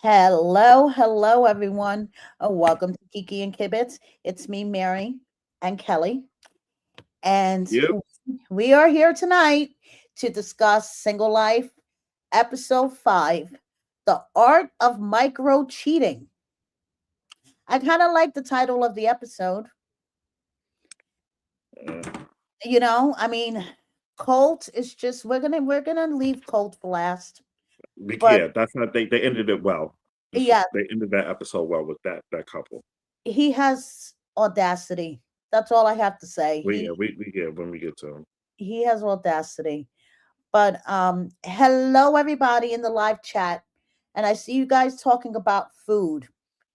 Hello, everyone. Welcome to Kiki and Kibitz. It's me, Mary and Kelly, and Yep. we are here tonight to discuss Single Life, Episode 5, The Art of Micro Cheating. I kind of like the title of the episode. Uh, I mean, Colt is just we're gonna leave Colt for last, but yeah, that's not they ended it well. yeah, They ended that episode well with that couple. he has audacity. That's all I have to say. We yeah when we get to them. He has audacity. But hello everybody in the live chat. And I see you guys talking about food,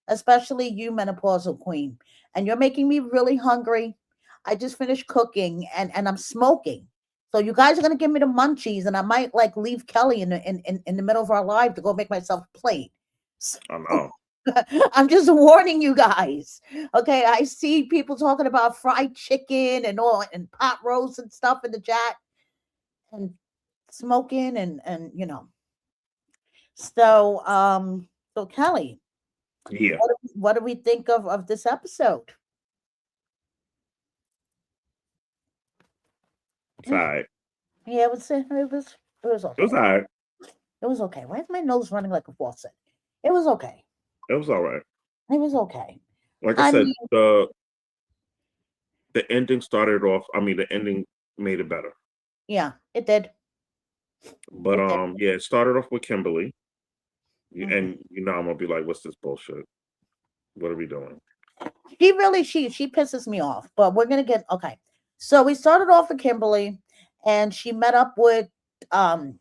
especially you menopausal queen. And you're making me really hungry. I just finished cooking and I'm smoking. So you guys are gonna give me the munchies, and I might like leave Kelly in the middle of our live to go make myself a plate. So, I know. I'm just warning you guys. Okay, I see people talking about fried chicken and all and pot roast and stuff in the chat and smoking and. So Kelly, Yeah, what do we think of this episode? it's all right. Yeah, it was It was okay. all right. It was okay. Why is my nose running like a faucet? It was okay. It was all right. It was okay. Like I I said, mean, the ending started off. I mean, the ending made it better. yeah, it did. But It did. yeah, it started off with Kimberly, Mhm. and I'm gonna be like, "What's this bullshit? What are we doing?" She pisses me off, but we're gonna get okay. So we started off with Kimberly, and she met up with um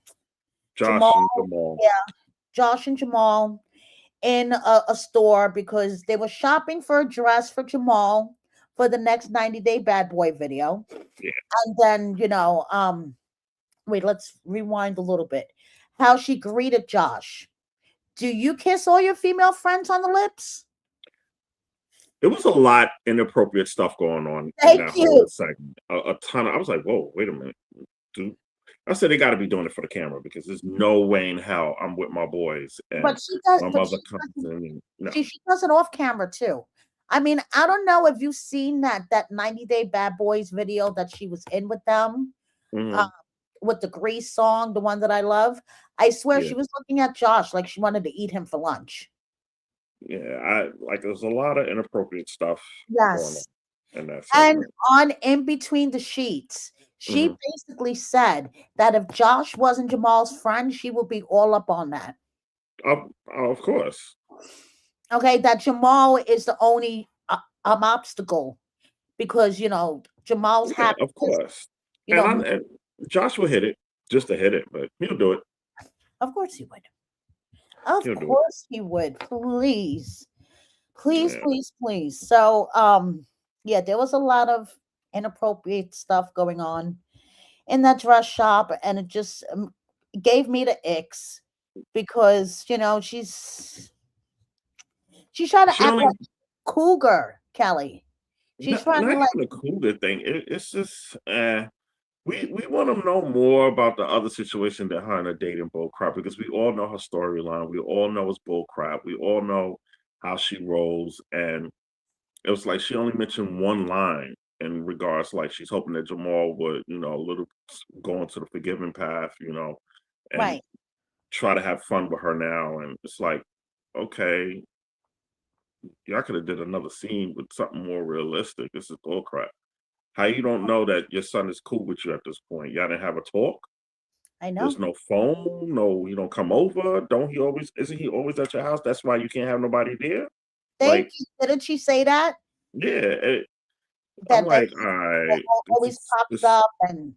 Josh Jamal, and Jamal. yeah, Josh and Jamal in a store because they were shopping for a dress for Jamal for the next 90-day bad boy video. Yeah, And then, wait, let's rewind a little bit. How she greeted Josh. Do you kiss all your female friends on the lips? it was a lot inappropriate stuff going on in Thank that whole you. segment. A ton. I was like, "Whoa, wait a minute, dude." I said they got to be doing it for the camera because there's no way in hell I'm with my boys and But she does my but mother comes in. No, she does it off camera too. I mean, I don't know if you've seen that 90-day bad boys video that she was in with them. hmm With the Grease song, the one that I love. I swear yeah, she was looking at Josh like she wanted to eat him for lunch. yeah. I like there's a lot of inappropriate stuff going Yes. on in that And segment. on In Between the Sheets, she hmm basically said that if Josh wasn't Jamal's friend, she would be all up on that. Of course, Okay, that Jamal is the only obstacle because Jamal's yeah, of happiness. course. You know, he, And Josh will hit it just to hit it, but he'll do it. of course he would. Of He'll do it. course he would. Please. Please, Yeah. please, please. So, yeah, there was a lot of inappropriate stuff going on in that dress shop, and it just gave me the icks because she's trying to She act only like cougar, Kelly. She's trying to not like, even a cougar thing. It's just we want to know more about the other situation that her and her dating bull crap because we all know her storyline. We all know it's bull crap. We all know how she rolls, and it was like she only mentioned one line in regards like she's hoping that Jamal would a little go into the forgiving path, and right. try to have fun with her now. And it's like, okay, y'all could have did another scene with something more realistic. This is bull crap. How you don't know that your son is cool with you at this point? Y'all didn't have a talk. I There's know. no phone. No, he don't come over. Don't he always? Isn't he always at your house? That's why you can't have nobody there. Thank Like, you. Didn't she say that? yeah. I'm That like, all he right, always pops up and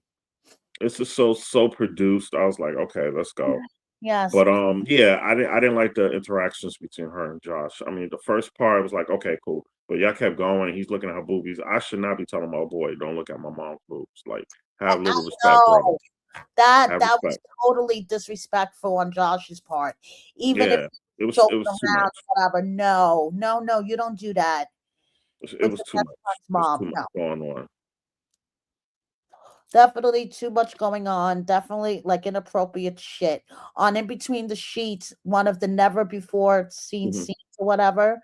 this is so produced. I was like, okay, let's go. yes. But yeah, I didn't like the interactions between her and Josh. I mean, the first part was like, okay, cool. But y'all kept going. He's looking at her boobies. I should not be telling my boy, don't look at my mom's boobs. Like, have a I little respect, brother. know. That Have that was respect. totally disrespectful on Josh's part. Even if Yeah, he it joked was too around much. or whatever. No, no, no, you don't do that It with was your too best much. friend's There's mom. too much No. going on. Definitely too much going on. Definitely like inappropriate shit on in between the sheets. One of the never before seen Mhm. scenes or whatever.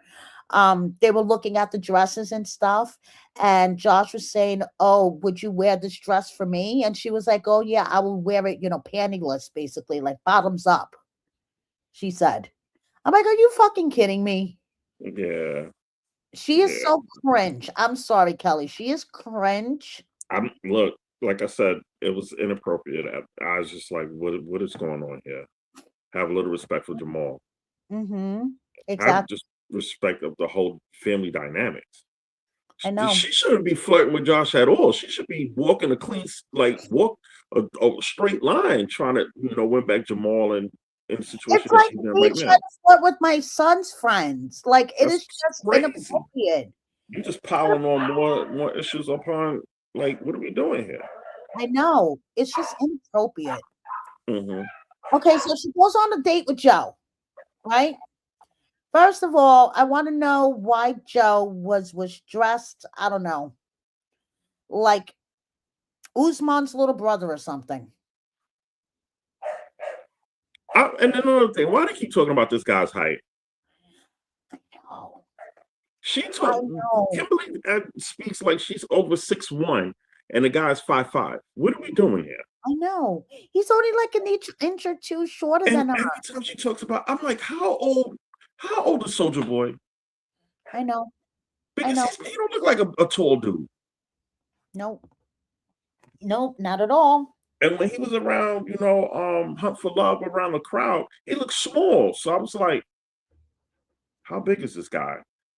They were looking at the dresses and stuff, and Josh was saying, "Oh, would you wear this dress for me?" And she was like, "Oh yeah, I will wear it, pantyless, basically, like bottoms up." She said. I'm like, "Are you fucking kidding me?" Yeah, She is yeah. so cringe. I'm sorry, Kelly. She is cringe. I'm look, like I said, it was inappropriate. I was just like, what is going on here? Have a little respect for Jamal. Mm-hmm. Have Exactly. just respect of the whole family dynamics. I know. She shouldn't be flirting with Josh at all. She should be walking a clean, walk a straight line, trying to, win back Jamal and in the situation It's that like she's in me right trying now. to flirt with my son's friends. Like it is That's just crazy. inappropriate. You just piling on more issues upon. Like, what are we doing here? I know. It's just inappropriate. Hmm. Okay, so she goes on a date with Joe, right? First of all, I want to know why Joe was dressed, I don't know, like Usman's little brother or something. And another thing, why do they keep talking about this guy's height? Oh, She I told know. Kimberly speaks like she's over 6'1", and the guy's 5'5". What are we doing here? I know. He's only like an inch or two shorter And than her. every time she talks about, I'm like, how old? How old is Soldier Boy? I know. I Because know. he don't look like a tall dude. Nope. Nope, not at all. And when he was around, Hunt for Love around the crowd, he looked small. So I was like, how big is this guy?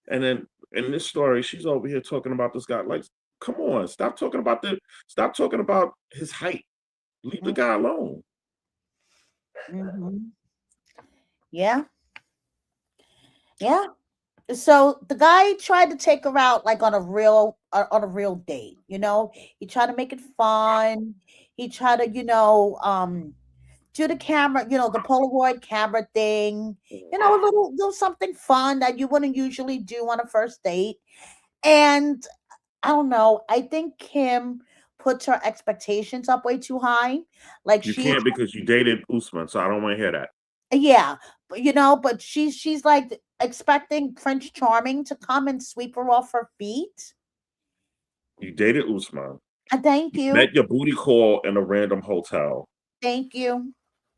And then in this story, she's over here talking about this guy. Like, come on, stop talking about his height. Leave the guy alone. Mm-hmm. Yeah. Yeah. So the guy tried to take her out like on a real date, He tried to make it fun. He tried to, do the camera, the Polaroid camera thing, a little something fun that you wouldn't usually do on a first date. And I don't know, I think Kim puts her expectations up way too high. Like You she can't because you dated Usman, so I don't want to hear that. Yeah, but but she's like expecting Prince Charming to come and sweep her off her feet. You dated Usman. Thank You you, met your booty call in a random hotel. thank you,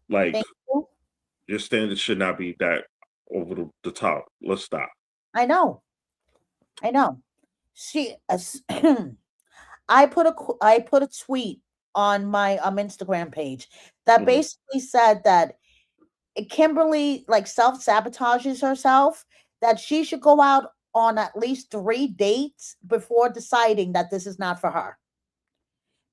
Like, thank you. your standards should not be that over the top. Let's stop. I know, I know. She, I put a tweet on my Instagram page that Hmm. basically said that Kimberly like self sabotages herself. That she should go out on at least 3 dates before deciding that this is not for her.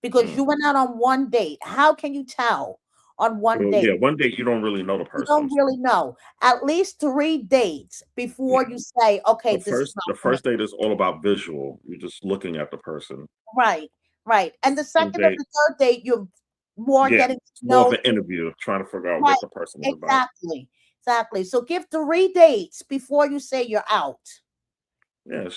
Because you went out on one date. How can you tell on one Well, date? yeah, one day you don't really know the You person. don't really know. At least 3 dates before Yeah, you say, okay, the this is first not the for me. first date is all about visual. You're just looking at the person. Right, right. And the Second second or date, the third date, you're more yeah, getting it's to more of know. an interview, trying to figure out Right, what the person is about. exactly. Exactly. So give 3 dates before you say you're out. Yeah,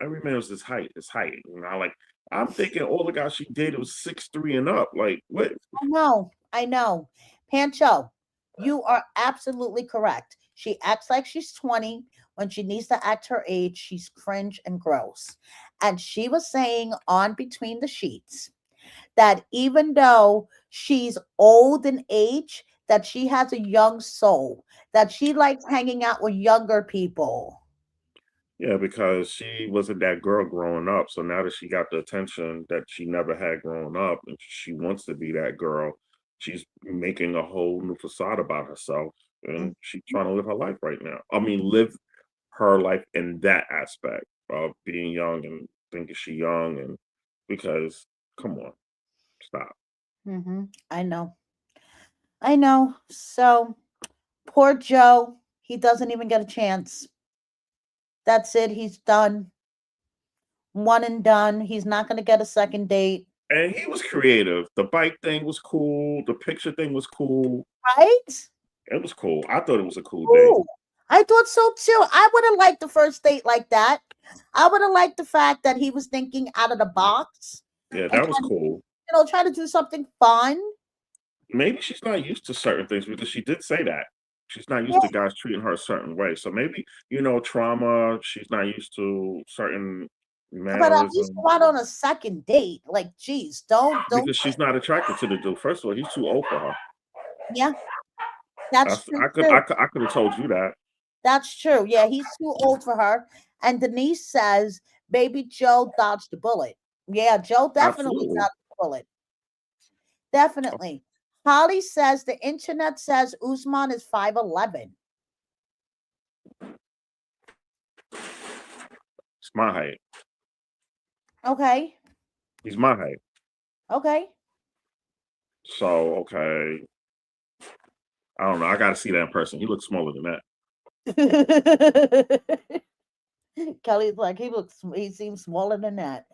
every man was his height. Like, I'm thinking all the guys she dated was 6'3" and up. Like, what? I know. I know. Pancho, you are absolutely correct. She acts like she's 20 when she needs to act her age. She's cringe and gross. And she was saying on Between the Sheets that even though she's old in age, that she has a young soul, that she likes hanging out with younger people. Yeah, because she wasn't that girl growing up. So now that she got the attention that she never had growing up, and she wants to be that girl, she's making a whole new facade about herself, and she's trying to live her life right now. I mean, live her life in that aspect of being young and thinking she young, and because come on, stop. I know. I know. So poor Joe, he doesn't even get a chance. That's it. He's done. One and done. He's not going to get a second date. And he was creative. The bike thing was cool. The picture thing was cool. Right? It was cool. I thought it was a cool date. Ooh, I thought so too. I would have liked the first date like that. I would have liked the fact that he was thinking out of the box Yeah, and that was cool. try to do something fun. Maybe she's not used to certain things because she did say that. She's not used Yeah, to guys treating her a certain way. So maybe, trauma, she's not used to certain but at least mannerisms go out on a second date. Like, geez, don't. because she's not attracted to the dude. First of all, he's too old for her. Yeah, that's true I could too. I could have told you that. That's true. Yeah, he's too old for her. And Denise says, "Baby Joe dodged the bullet." Yeah, Joe definitely Absolutely. dodged the bullet. Definitely. Holly says the internet says Usman is 5'11". It's my height. Okay. He's my height. Okay. So, okay. I don't know. I got to see that in person. He looks smaller than that. Kelly's like, he seems smaller than that.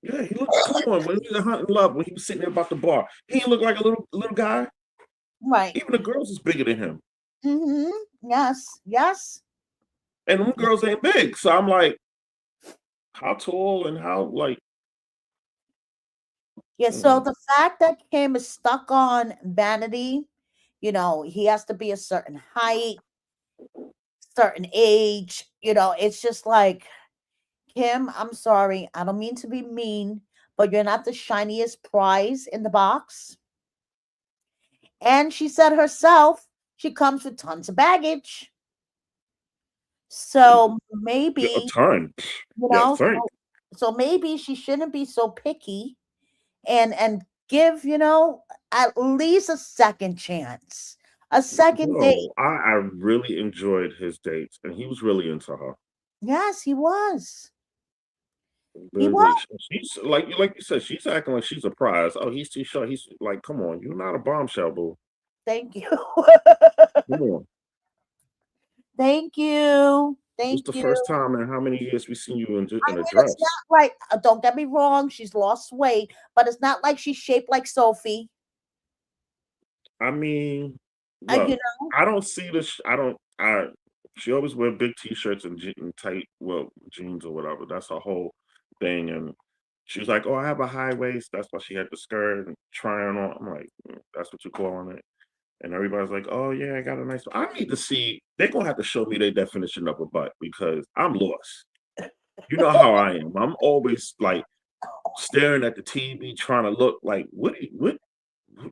Yeah, he looks. Come on, when he was hunting love, when he was sitting there about the bar, he didn't look like a little guy. Right. Even the girls is bigger than him, Mm-hmm. Yes. Yes. and them girls ain't big. So I'm like, how tall and how like? Yeah. So the fact that Kim is stuck on vanity, he has to be a certain height, certain age, it's just like, Kim, I'm sorry. I don't mean to be mean, but you're not the shiniest prize in the box. And she said herself, she comes with tons of baggage. So A maybe, ton. you Yeah, know, think. so maybe she shouldn't be so picky and give, at least a second chance, a second date. No, I really enjoyed his dates, and he was really into her. Yes, he was. He Really, was. she's like you said, she's acting like she's a prize. Oh, he's too short. He's like, come on, you're not a bombshell, boo. Thank you. Come on. Thank you. It's Thank the you. first time in how many years we seen you I in a mean, it's dress. not like, don't get me wrong, she's lost weight, but it's not like she's shaped like Sophie. I mean, You look, know, I don't see this. I don't. I. She always wear big t-shirts and tight, well, jeans or whatever. That's her whole thing. And she was like, "Oh, I have a high waist." That's why she had the skirt and trying on. I'm like, "That's what you calling it?" And everybody's like, "Oh yeah, I got a nice." I need to see. They're gonna have to show me their definition of a butt because I'm lost. You know how I am. I'm always like staring at the TV, trying to look like what?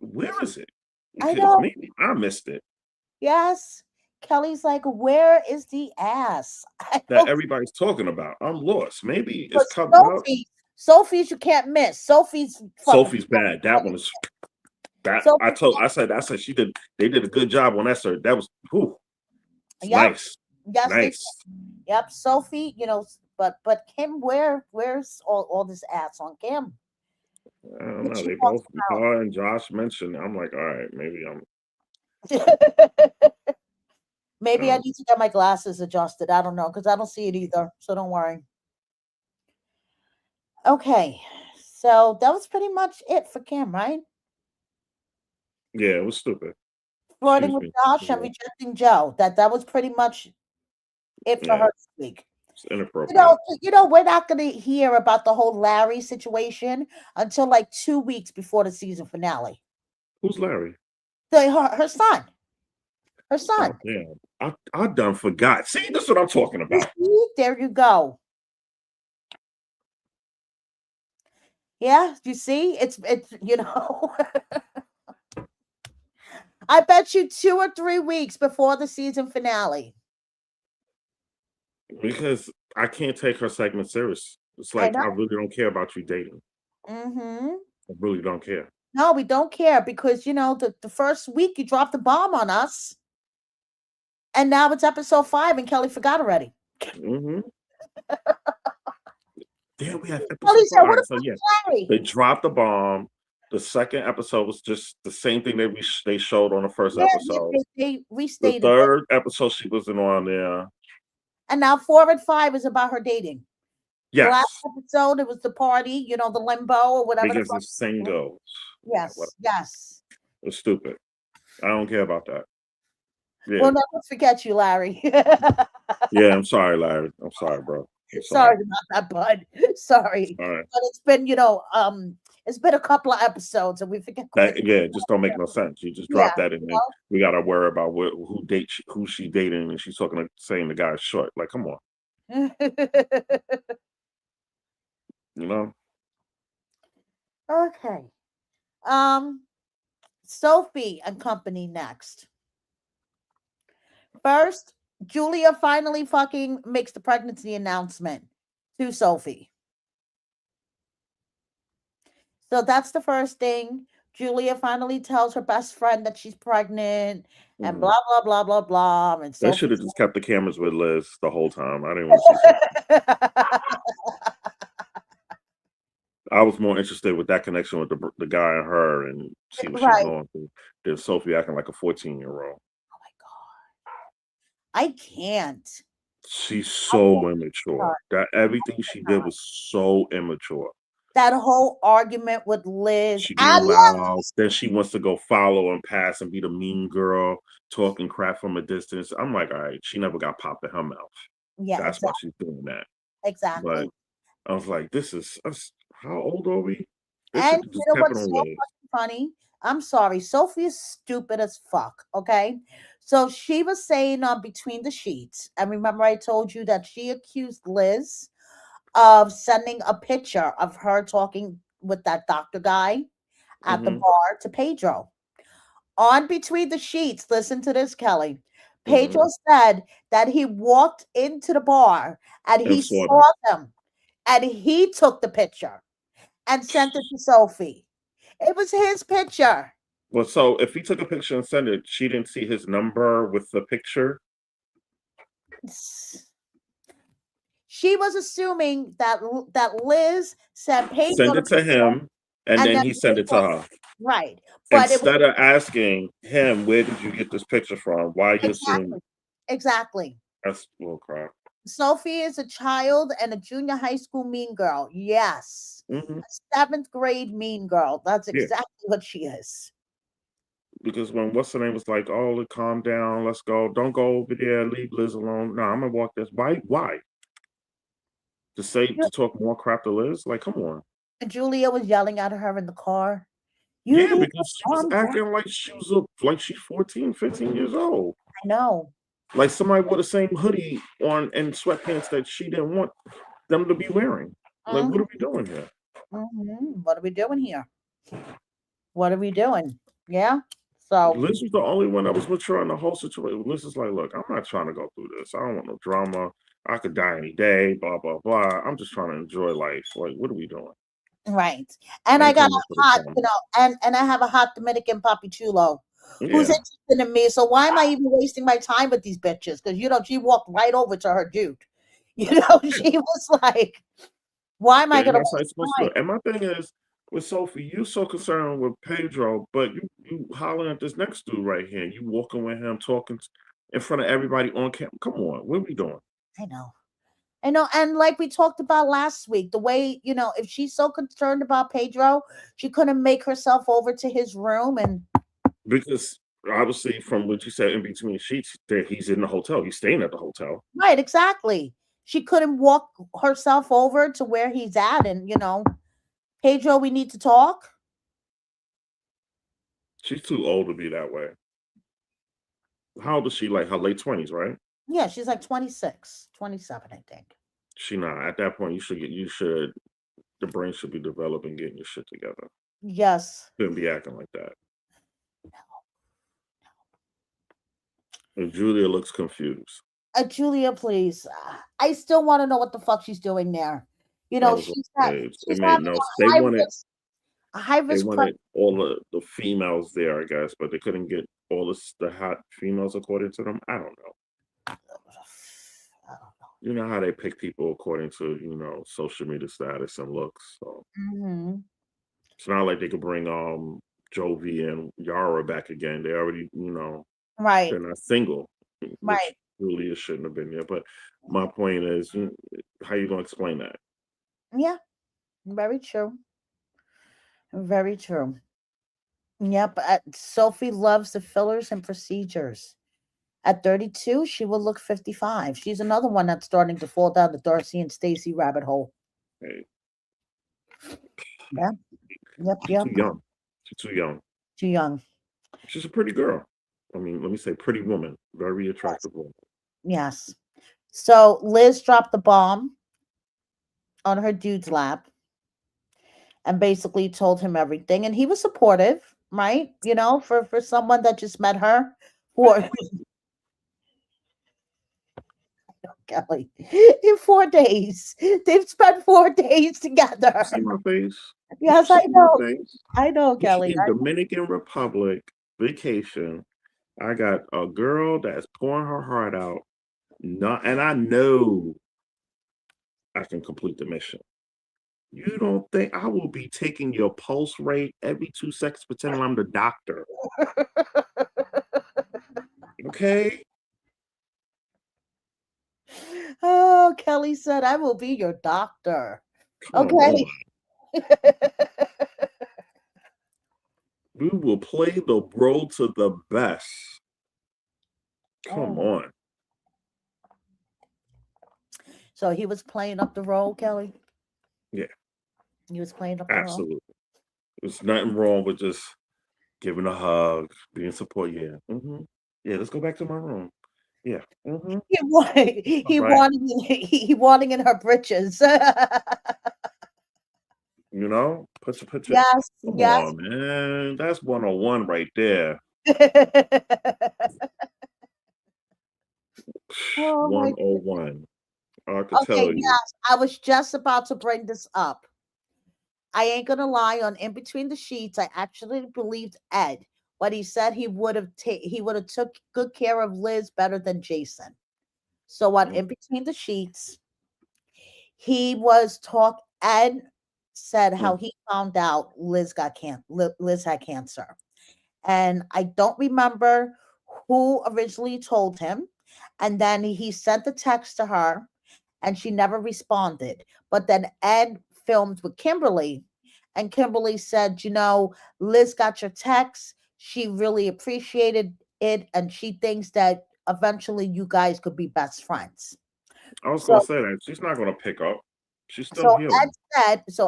Where is it? I Because know. maybe I missed it. Yes. Kelly's like, where is the ass? I That don't everybody's talking about. I'm lost. Maybe it's but coming up. Sophie's you can't miss. Sophie's fucking Sophie's bad. That one is that Sophie. I said she did they did a good job on that, sir. That was whew, it's Yep. nice. Yes, they Nice. yep. Sophie, but Kim, where's all this ass on Kim? I don't That know. she They walks both her and Josh mentioned. I'm like, all right, maybe around. Maybe I um, need to get my glasses adjusted. I don't know because I don't see it either. So don't worry. Okay. So that was pretty much it for Kim, right? yeah, it was stupid. Flirting Excuse with me. Josh and Yeah, rejecting Joe. That was pretty much it for yeah, her this week. it's inappropriate. We're not gonna hear about the whole Larry situation until like 2 weeks before the season finale. Who's Larry? Her son. Her son. Oh damn. I done forgot. See, this is what I'm talking You about. see? There you go. Yeah, you see? It's I bet you 2 or 3 weeks before the season finale. Because I can't take her segment serious. It's I like know. I really don't care about you dating. Mm-hmm. I really don't care. No, we don't care because the first week you dropped the bomb on us, and now it's episode 5, and Kelly forgot already. Mm-hmm. Damn, we have Kelly episode said, five. All "What right, so about yeah, Larry?" they dropped the bomb. The second episode was just the same thing they showed on the first Yeah, episode. they The restated it, third episode she wasn't on there. and now 4 and 5 is about her dating. The last Yes, episode, it was the party, the limbo or whatever the because fuck. it's single. What? Yes, yes. It's stupid. I don't care about that. Yeah, We'll never forget you, Larry. yeah. I'm sorry, Larry. I'm sorry, bro. I'm sorry. Sorry about that, bud. Sorry, All right. but it's been, It's been a couple of episodes and we forget quick. That, yeah, it just don't make no sense. You just Yeah, drop that in, and we gotta worry about who she dating, and she's saying the guy's short. Like, come on, you know? you know. Okay. Sophie and company next. First, Julia finally fucking makes the pregnancy announcement to Sophie. So that's the first thing. Julia finally tells her best friend that she's pregnant and Mhm. blah blah blah blah blah. And They should Sophie's have just kept the cameras with Liz the whole time. I didn't want to see Sophie. I was more interested with that connection with the guy and her, and see what she's right. going through, than Sophie acting like a 14-year-old. Oh my god. I can't. She's I so can't with her. immature. That everything she did was so immature. That whole argument with Liz. She I being love loud. Then she wants to go follow and pass and be the mean girl, talking crap from a distance. I'm like, all right, she never got popped in her mouth. yeah, That's why exactly. she's doing that. But Exactly. I was like, this is us. How old are we? They And should have you just know kept it what's on so Liz. fucking funny? I'm sorry. Sophie is stupid as fuck. Okay. So she was saying on Between the Sheets, and remember I told you that she accused Liz of sending a picture of her talking with that doctor guy at the Hmm. bar to Pedro. On Between the Sheets, listen to this, Kelly. Hmm. Pedro said that he walked into the bar and And he saw saw them. them and he took the picture and sent it to Sophie. It was his picture. Well, so if he took a picture and sent it, she didn't see his number with the picture. She was assuming that Liz sent Pedro Send the it to picture, him, and and then then he sent it to Pedro, her. right? But it was Instead of asking him, where did you get this picture from? Why you assume exactly, exactly. that's bull crap? Sophie is a child and a junior high school mean girl. Yes, Hmm. a seventh grade mean girl. That's Yeah, exactly what she is. because when what's the name was like, oh, calm down, let's go, don't go over there, leave Liz alone. No, I'm gonna walk this. Why? Why? To talk more crap to Liz? Like, come on. Julia was yelling at her in the car. You Yeah, need to because she was calm down. acting like like she's 14, 15 years old. I know. Like somebody with the same hoodie on and sweatpants that she didn't want them to be wearing. Like, what Mhm, are we doing here? What are we doing here? What are we doing? Yeah. So Liz was the only one that was mature in the whole situation. Liz is like, look, I'm not trying to go through this. I don't want no drama. I could die any day, blah, blah, blah. I'm just trying to enjoy life. Like, what are we doing? right. And I I ain't got coming for a the hot, trauma. and I have a hot Dominican papi chulo who's Yeah. interested in me. So why am I even wasting my time with these bitches? Because she walked right over to her dude. Yeah. She was like, why am I And gonna that's how it's waste supposed to time? do. And my thing is, with Sophie, you so concerned with Pedro, but you hollering at this next dude right here. You walking with him, talking in front of everybody on camera. Come on, what are we doing? I know. I know, and like we talked about last week, the way, if she's so concerned about Pedro, she couldn't make herself over to his room and Because obviously, from what you said in between sheets, that he's in the hotel. He's staying at the hotel. right, exactly. She couldn't walk herself over to where he's at and, Pedro, we need to talk. She's too old to be that way. How old is she? Like her late 20s, right? Yeah, she's like 26, 27, I think. She not at that point. The brain should be developing, getting your shit together. Yes. Shouldn't be acting like that. And Julia looks confused. Julia, please. I still want to know what the fuck she's doing there. That was She's what had it she's made having no. a high risk, a high They risk wanted all the females there, I guess, but they couldn't get all the hot females according to them. I don't know. I don't You know how they pick people according to social media status and looks. So know. it's not like they could bring Jovi and Yara back again. They already Right, they're not single, which right. Julia shouldn't have been there. But my point is, how you gonna explain that? Yeah, very true. Very true. Yep. Sophie loves the fillers and procedures. At 32, she will look 55. She's another one that's starting to fall down the Darcy and Stacy rabbit hole. Hey, Yeah. Yep, She's yep. too young. She's too young. Too young. She's a pretty girl. I mean, let me say pretty woman. Very Yes. attractive woman. Yes. So Liz dropped the bomb on her dude's lap and basically told him everything. And he was supportive, right? For someone that just met her for Kelly in 4 days. They've spent 4 days You see together. my face? Did you Yes, see I my know. face? I know, We Kelly. in Dominican Republic vacation. I got a girl that's pouring her heart out. Not, and I know I can complete the mission. You don't think I will be taking your pulse rate every 2 seconds, pretending I'm the doctor? Okay, Oh, Kelly said, I will be your doctor. come Okay. on. We will play the road to the best. Come Oh. on. So he was playing up the role, Kelly. Yeah, He was playing up the role. absolutely. There's nothing wrong with just giving a hug, being support. Yeah. Yeah, let's go back to my room. Yeah. He All right. he wanting in her britches. You know, put your Yes, come yes. on, man. That's 101 right there. Oh my goodness. 101. I could Okay, tell you. yes, I was just about to bring this up. I ain't gonna lie. On In Between the Sheets, I actually believed Ed when he said he would have took good care of Liz better than Jason. So on Mm, In Between the Sheets, he was talk. Ed said how mm. he found out Liz had cancer, and I don't remember who originally told him. And then he sent the text to her, and she never responded. But then Ed filmed with Kimberly, and Kimberly said, Liz got your text. She really appreciated it, and she thinks that eventually you guys could be best friends. I was gonna So, say that she's not gonna pick up. She's still so healing.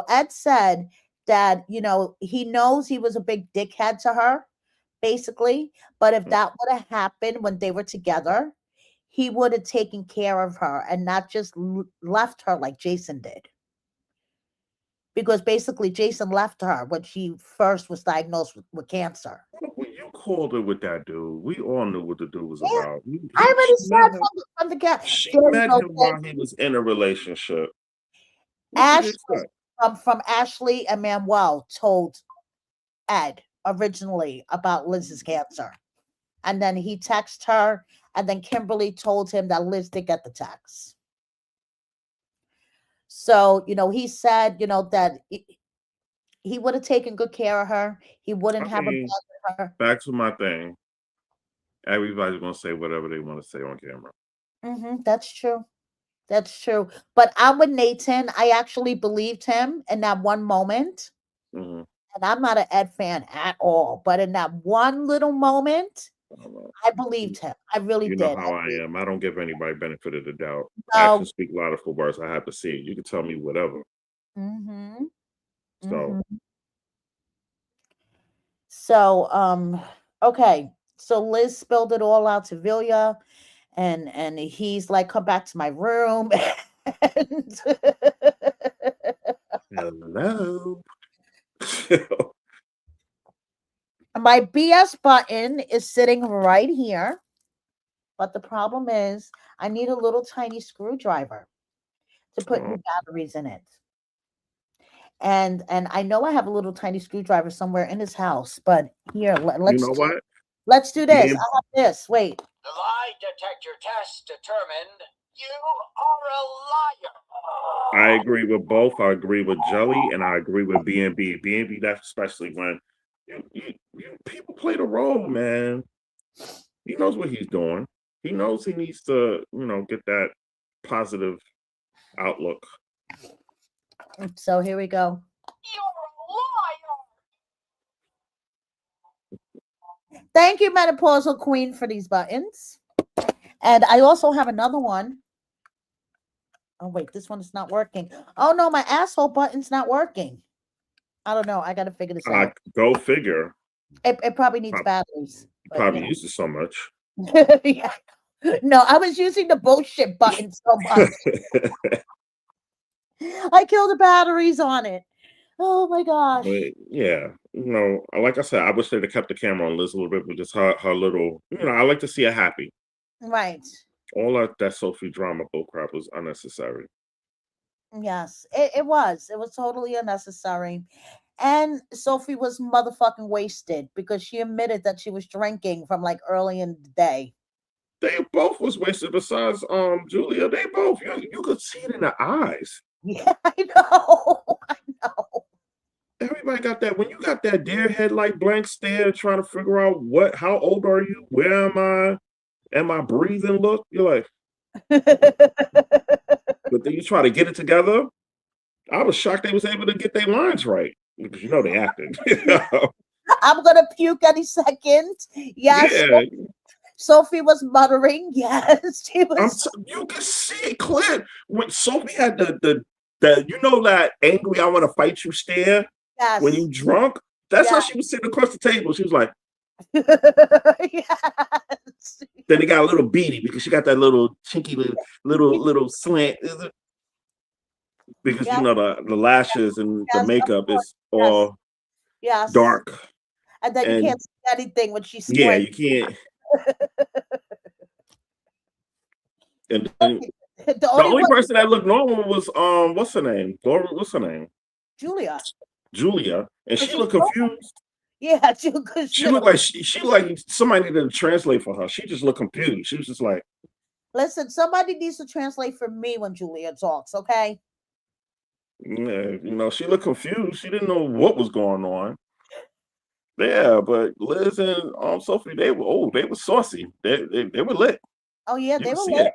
Ed said that he knows he was a big dickhead to her, basically. But if Mm. that would have happened when they were together, he would have taken care of her and not just left her like Jason did. Because basically Jason left her when she first was diagnosed with cancer. When you called her with that dude, we all knew what the dude was Yeah, about. I She already met said him. from the get. She There you met go, him Sid. while he was in a relationship. What did you Ashley expect? from Ashley and Manuel told Ed originally about Liz's cancer. And then he texted her, and then Kimberly told him that Liz did get the text. So, he said, that he would have taken good care of her. He wouldn't I have mean, abandoned her. back to my thing. Everybody's gonna say whatever they want to say on camera. That's true. That's true. But I'm with Nathan. I actually believed him in that one moment. Hmm. And I'm not an Ed fan at all. But in that one little moment, I don't know. I believed him. I really You know did. how I am. I don't give anybody benefit of the doubt. So, Actions speak louder for words. I have to see it. You can tell me whatever. hmm So, hmm so, okay. So Liz spilled it all out to Vilya, and he's like, "Come back to my room." And hello. my BS button is sitting right here, but the problem is I need a little tiny screwdriver to put Oh, new batteries in it. And I know I have a little tiny screwdriver somewhere in his house, but here, you know what? let's do this. I Being, have this. Wait. The lie detector test determined you are a liar. I agree with both. I agree with Jelly, and I agree with B&B. B&B, that's especially when people play the role, man. He knows what he's doing. He knows he needs to, get that positive outlook. So here we go. You're a liar. Thank you, Menopausal Queen, for these buttons. And I also have another one. Oh, wait, this one is not working. Oh, no, my asshole button's not working. I don't know. I got to figure this I out. go figure. It probably needs Prob- batteries. But, Probably uses so much. yeah. No, I was using the bullshit button so much. I killed the batteries on it. Oh my gosh. But yeah, like I said, I wish they'd have kept the camera on Liz a little bit, but just her little, I like to see her happy. Right. All that Sophie drama bullcrap was unnecessary. Yes, it was. It was totally unnecessary. And Sophie was motherfucking wasted because she admitted that she was drinking from like early in the day. They both was wasted. Besides, Julia, they both you could see it in their eyes. Yeah, I know. I know. Everybody got that. When you got that deer headlight blank stare, trying to figure out how old are you? Where am I? Am I breathing? Look, you're like, but then you try to get it together. I was shocked they was able to get their lines right because they acted. I'm gonna puke any second. Yes. Yeah. Sophie was muttering. Yes, she was. You can see it clear when Sophie had the that angry I want to fight you stare. Yes. When you drunk. That's how she was sitting across the table. She was like, yes. Then it got a little beady because she got that little chinky little slant. Because the lashes and the makeup is all dark. And then you can't see anything when she's yeah, you can't. And then, the only person that looked normal was what's her name? Laura, what's her name? Julia, and she looked confused. Yeah, she looked like she like somebody needed to translate for her. She just looked confused. She was just like, listen, somebody needs to translate for me when Julia talks, okay? Yeah, she looked confused. She didn't know what was going on. Yeah, but Liz and Sophie, they were saucy. They were lit. Oh yeah, they were lit.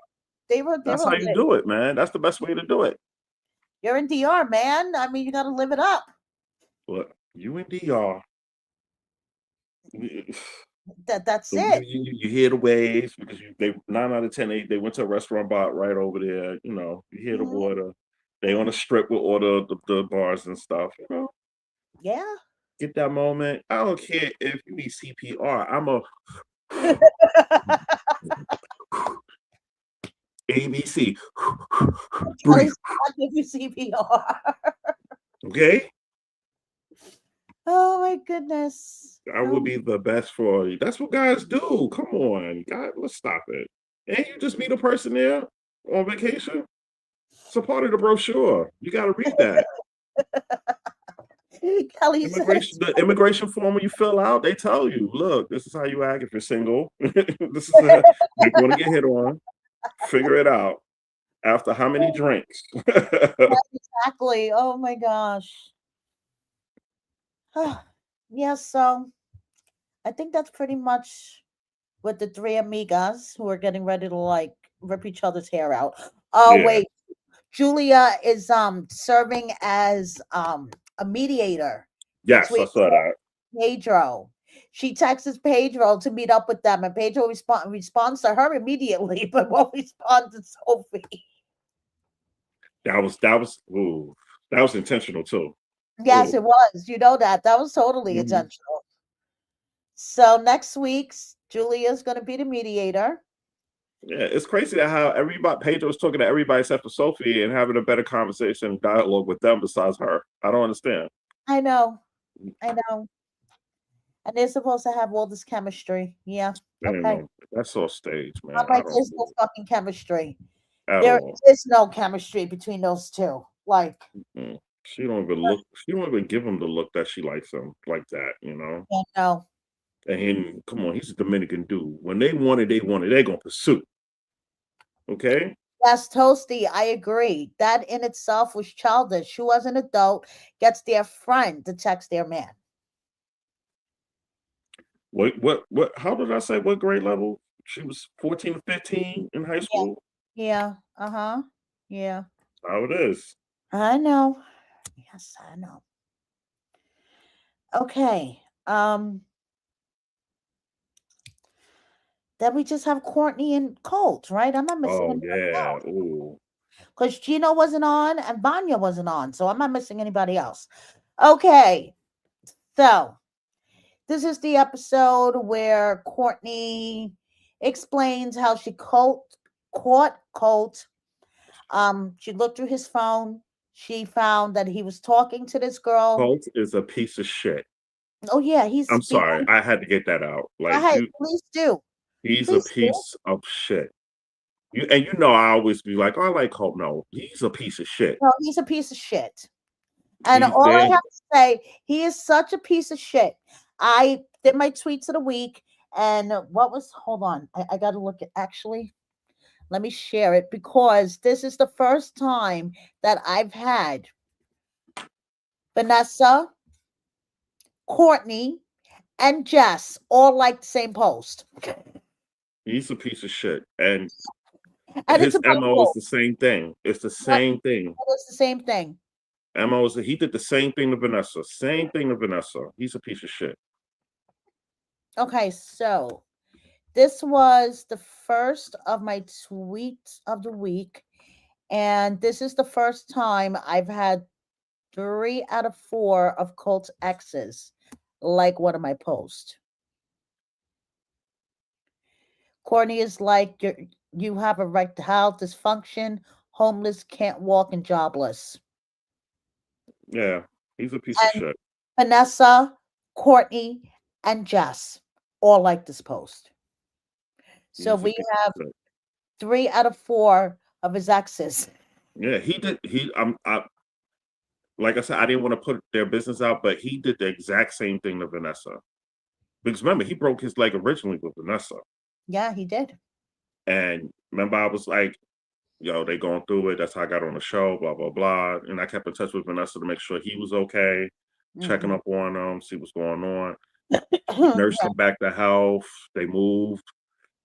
That's how you do it, man. That's the best way to do it. You're in DR, man. I mean, you got to live it up. But you in DR. That's it. You hear the waves because they 9 out of 10 they went to a restaurant bar right over there. You hear the water. They on a strip with all the bars and stuff. Yeah. Get that moment. I don't care if you need CPR. I'm a ABC. Breathe. I'll give you CPR. Okay. Oh my goodness. I would be the best for you. That's what guys do. Come on, God, let's stop it. And you just meet a person there on vacation. It's a part of the brochure. You got to read that. The immigration form when you fill out, they tell you, look, this is how you act if you're single. This is you're going to get hit on. Figure it out. After how many drinks? Exactly. Oh my gosh. Yeah, so I think that's pretty much with the three amigas who are getting ready to like rip each other's hair out. Oh yeah. Wait, Julia is serving as a mediator. Yes, I saw that. Pedro. She texts Pedro to meet up with them, and Pedro responds to her immediately, but won't respond to Sophie. That was intentional too. Yes, it was. You know that. That was totally intentional. So next week, Julia's going to be the mediator. Yeah, it's crazy that how Pedro's talking to everybody except for Sophie and having a better conversation and dialogue with them besides her. I don't understand. I know. And they're supposed to have all this chemistry. Yeah. Okay. That's all staged, man. I'm like, there's no fucking chemistry. There is no chemistry between those two. Like, she don't even look. She don't even give him the look that she likes him like that. Yeah, no. And come on, he's a Dominican dude. When they want it, they're gonna pursue. Okay. Yes, Toasty, I agree. That in itself was childish. Who as an adult gets their friend to text their man? What? How did I say what grade level? She was 14 or 15 in high school. Yeah. Yeah. How it is. I know. Yes, I know. Okay. Then we just have Courtney and Colt, right? I'm not missing anybody else. Because Gino wasn't on and Vanya wasn't on, so I'm not missing anybody else. Okay, so this is the episode where Courtney explains how she caught Colt. She looked through his phone. She found that he was talking to this girl. Colt is a piece of shit. Oh yeah, he's I'm sorry, I had to get that out. go Like ahead, please do. he's a Please do. piece of shit. I always be like, oh, I like Colt. No, he's a piece of shit. No, he's a piece of shit. And He's all I there. have to say, he is such a piece of shit. I did my tweets of the week, and what was, hold on, I got to look at, actually, let me share it because this is the first time that I've had Vanessa, Courtney, and Jess all like the same post. He's a piece of shit, and And it's his about MO is Colt. the same thing. It's the Yep, same thing. it's the same thing. MO is he did the same thing to Vanessa. Same thing to Vanessa. He's a piece of shit. Okay, so this was the first of my tweets of the week. And this is the first time I've had 3 out of 4 of Colt's exes like one of my posts. Courtney is like, you have erectile dysfunction, homeless, can't walk, and jobless. Yeah, he's a piece of And shit. Vanessa, Courtney, and Jess all like this post. So He's a we piece have of shit. 3 out of 4 of his exes. Yeah, he did. Like I said, I didn't want to put their business out, but he did the exact same thing to Vanessa. Because remember, he broke his leg originally with Vanessa. Yeah, he did. And remember, I was like, yo, they going through it. That's how I got on the show, blah, blah, blah. And I kept in touch with Vanessa to make sure he was okay, checking up on him, see what's going on. Nursed him back to health. They moved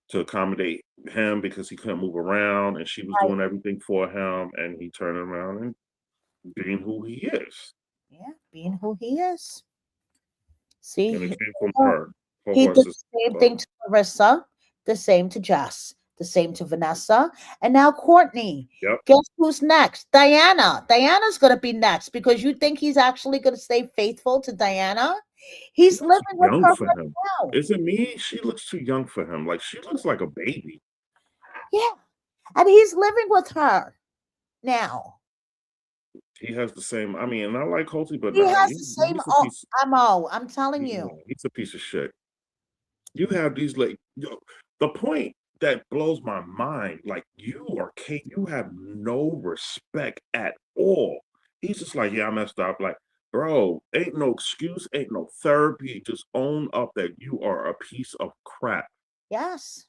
to accommodate him because he couldn't move around. And she was Right. doing everything for him. And he turned around and being who he is. Yeah, being who he is. See, And it came from oh, her. Her he did horse's the same butt. thing to Marissa, the same to Jess, the same to Vanessa, and now Courtney. Yep. Guess who's next? Diana. Diana's going to be next because you think he's actually going to stay faithful to Diana? He's She looks living with young her for right him. now. Is it me? She looks too young for him. Like she looks like a baby. Yeah, and he's living with her now. He has the same. I mean, I like Colty, but He nah, has the same he's a piece. MO. I'm telling Yeah, you. he's a piece of shit. You have these like the point that blows my mind. Like you are Kate. You have no respect at all. He's just like, yeah, I messed up. Like, bro, ain't no excuse, ain't no therapy. Just own up that you are a piece of crap. Yes.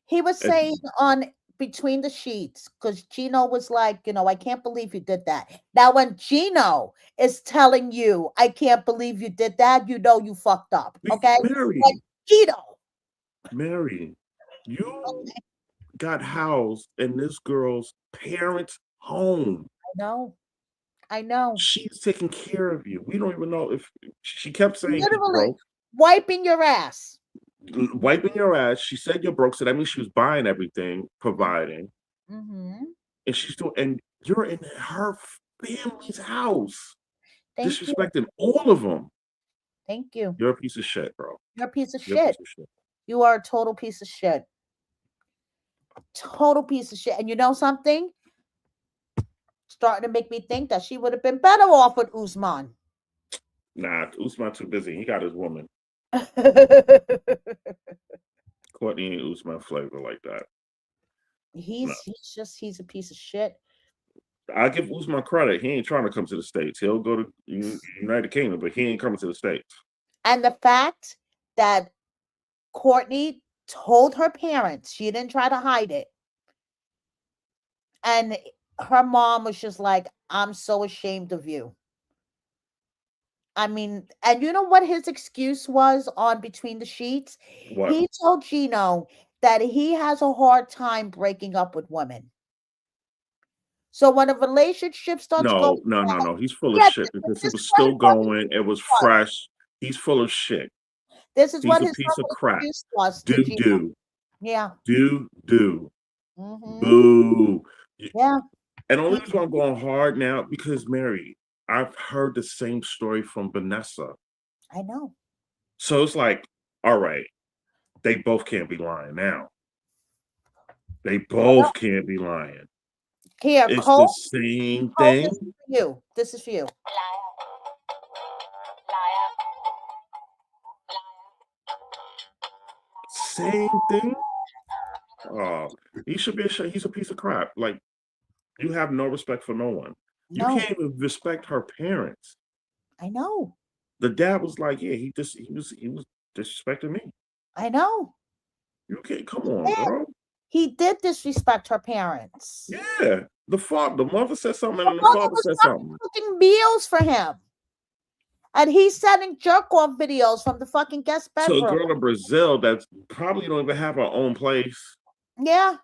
He was And saying on Between the Sheets, because Gino was like, I can't believe you did that. Now, when Gino is telling you, I can't believe you did that, you know you fucked up. Okay? Mary, Like Gino. Mary, you got housed in this girl's parents' home. I know. She's taking care of you. We don't even know if she kept saying he Literally broke. wiping your ass. Wiping your ass. She said you're broke, so that means she was buying everything, providing, Mm-hmm. and she's doing. And you're in her family's house, Thank you. disrespecting all of them. Thank you. You're a piece of shit, bro. You're a piece of You're a shit. piece of shit. You are a total piece of shit. Total piece of shit. And you know something? Starting to make me think that she would have been better off with Usman. Nah, Usman too busy. He got his woman. Courtney and Usman flavor like that. No. He's a piece of shit. I give Usman credit. He ain't trying to come to the States. He'll go to United Kingdom, but he ain't coming to the States. And the fact that Courtney told her parents, she didn't try to hide it. And her mom was just like, I'm so ashamed of you. I mean, and you know what his excuse was on Between the Sheets? What? He told Gino that he has a hard time breaking up with women. So when a relationship starts going, No. He's full of yeah, shit because this it was is what still his fucking going. It was was. fresh. He's full of shit. This is He's what a his piece of fucking crap. excuse was to Gino. Do. Yeah. Do. Mm-hmm. Boo. Yeah. And the only reason why I'm going hard now, because Mary, I've heard the same story from Vanessa. I know. So it's like, all right, they both can't be lying now. They both can't be lying. Here, It's Colt. the same Colt, thing. this is for you. This is for you. Same thing. Oh, he should be ashamed. He's a piece of crap. Like, you have no respect for no one. You No, can't even respect her parents. I know. The dad was like, yeah, he was disrespecting me. I know. You can't come on, girl. He did disrespect her parents. Yeah. The mother said something and the mother father was said something. Cooking meals for him. And he's sending jerk off videos from the fucking guest So a bedroom. girl in Brazil that probably don't even have her own place. Yeah.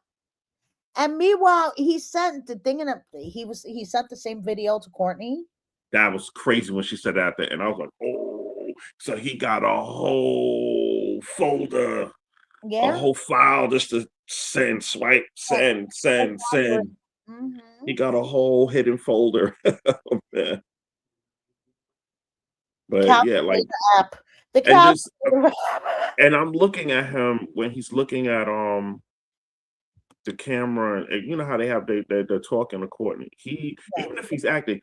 And meanwhile, he sent the thing in he sent the same video to Courtney. That was crazy when she said that there. And I was like, oh, so he got a whole folder, a whole file just to send, swipe, send. Mm-hmm. He got a whole hidden folder. Oh, man. But yeah, like app. The and I'm looking at him when he's looking at the camera, and you know how they have they're talking to Courtney. Even if he's acting,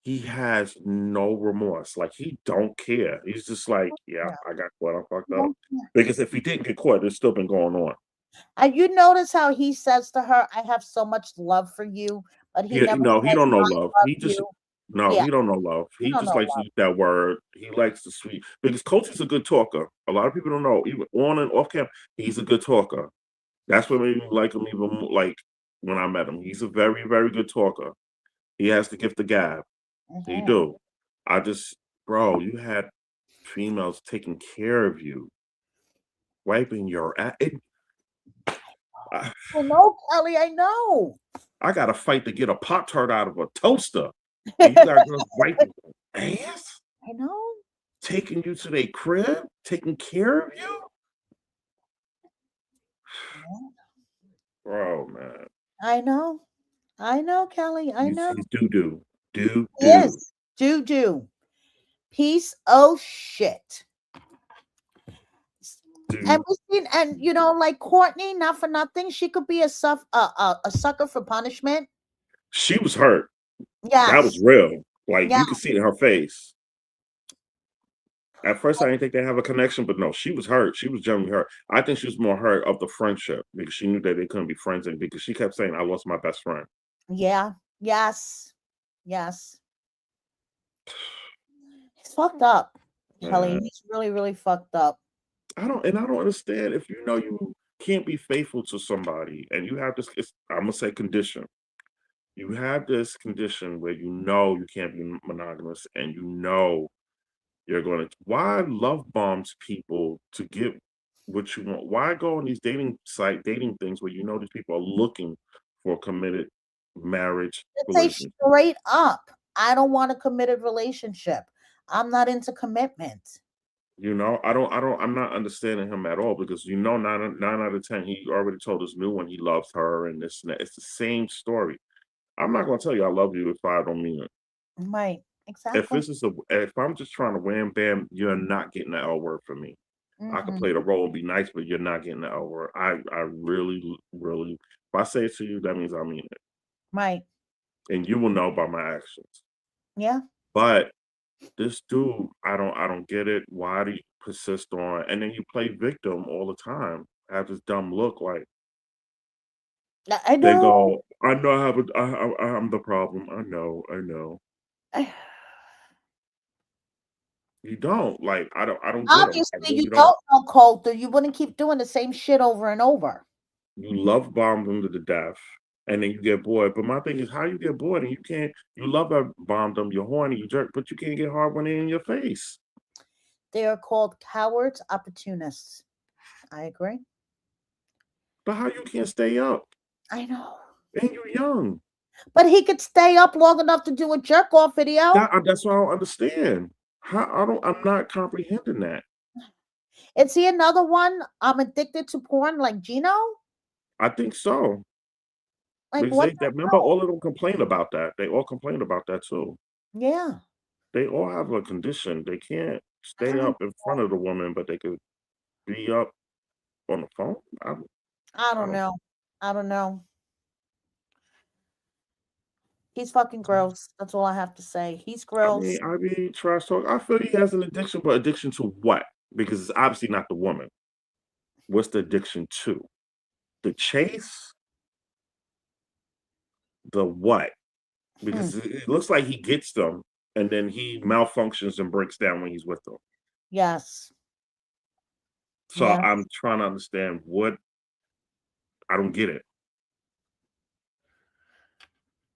he has no remorse. Like, he don't care. He's just like, yeah, I got caught. I fucked up. Because if he didn't get caught, it's still been going on. And you notice how he says to her, "I have so much love for you," but he never. No, he don't know love. He just he don't know love. He don't just know likes to love. use that word. He likes the sweet, because Coach is a good talker. A lot of people don't know, even on and off camp, he's a good talker. That's what made me like him even more, like when I met him. He's a very, very good talker. He has the gift of gab. He do. I just, bro, you had females taking care of you, wiping your ass. I know, Kelly. I know. I got to fight to get a Pop-Tart out of a toaster. And you got girls wiping your ass? I know. Taking you to their crib? Taking care of you? Bro, man. I know. I know, Kelly. I know. He's doo-doo. Doo-doo. Yes. Doo-doo. Piece of shit. And we seen, and you know, like Courtney, not for nothing, she could be a sucker for punishment. She was hurt. Yeah, that was real. Like, you could see it in her face. At first, I didn't think they have a connection, but no, she was hurt. She was genuinely hurt. I think she was more hurt of the friendship because she knew that they couldn't be friends, and because she kept saying, "I lost my best friend." Yeah. Yes. He's fucked up, Kelly. He's really, really fucked up. I don't understand. If you know you can't be faithful to somebody, and you have this, I'm gonna say condition. You have this condition where you know you can't be monogamous, and you know you're going to. Why love bombs people to get what you want? Why go on these dating things where you know these people are looking for a committed marriage Say straight up, I don't want a committed relationship. I'm not into commitment. You know, I'm not understanding him at all, because you know, nine out of 10, he already told his new one he loves her and this and that. It's the same story. I'm not gonna tell you I love you if I don't mean it. Right. Exactly. If I'm just trying to wham bam, you're not getting the L word from me. I could play the role and be nice, but you're not getting the L word. I really, really, if I say it to you, that means I mean it. Right. And you will know by my actions. Yeah. But this dude, I don't get it. Why do you persist on? And then you play victim all the time. Have this dumb look like I know. they go, I know I'm the problem. I know. You don't, like, I don't get Obviously, really you don't know Colt, or you wouldn't keep doing the same shit over and over. You love bomb them to the death, and then you get bored. But my thing is, how you get bored and you love bomb them, you're horny, you jerk, but you can't get hard when they're in your face. They are called cowards, opportunists. I agree. But how you can't stay up? I know. And you're young. But he could stay up long enough to do a jerk off video. That's what I don't understand. I'm not comprehending that. Is he another one? I'm addicted to porn like Gino? I think so. Like remember, all of them complain about that. They all complain about that too. Yeah. They all have a condition. They can't stay I up in front of the woman, but they could be up on the phone. I I don't don't. know. I don't know. He's fucking gross. That's all I have to say. He's gross. I mean, trash talk. I feel he has an addiction, but addiction to what? Because it's obviously not the woman. What's the addiction to? The chase? The what? Hmm. Because it looks like he gets them, and then he malfunctions and breaks down when he's with them. Yes. So Yes. I'm trying to understand what. I don't get it.